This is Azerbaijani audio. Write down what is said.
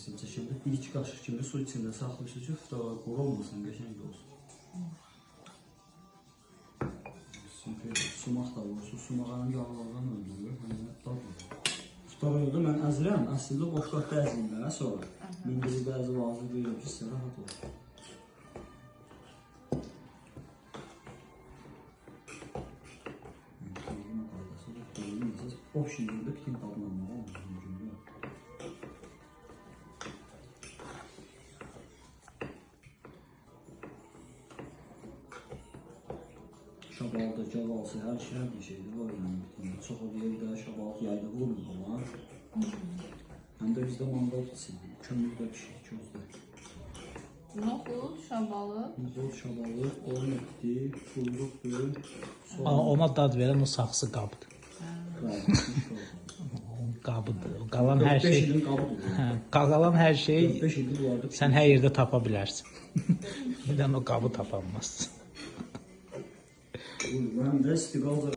resim çəkəndə 1-2 qaşıq kimi su içində saxlayırsınız ki, fıtığa quru olmasın, qəşəng də olsun. Sumaq da olursun, sumağanın yağlardan öldürür, həmən dadlı. Fıtığa da mən əzirəm, əslində boşqatda əzirəm mənə sonra. İngiliz bəzi vazı deyirəm ki, sizə rahat olur. O şekilde bütün tadlanmalı olmalı. Şabalda, cavalsı, her bir şeydir var yani. Çok oluyor da şabal yayda vurmuyor ama. Hem de bizde mangal pişirdi. Kömürde pişir, közde. Nohut, şabalı. Nohut, şabalı, onun etdi, kuyrukdur. Ona dad verən o saxsı qabıdır. Qabıdır. Qalan hər şey, qalan hər şey sən hər yerdə tapa bilərsən. Birdən o qabı tapanmaz. Ben de istiqal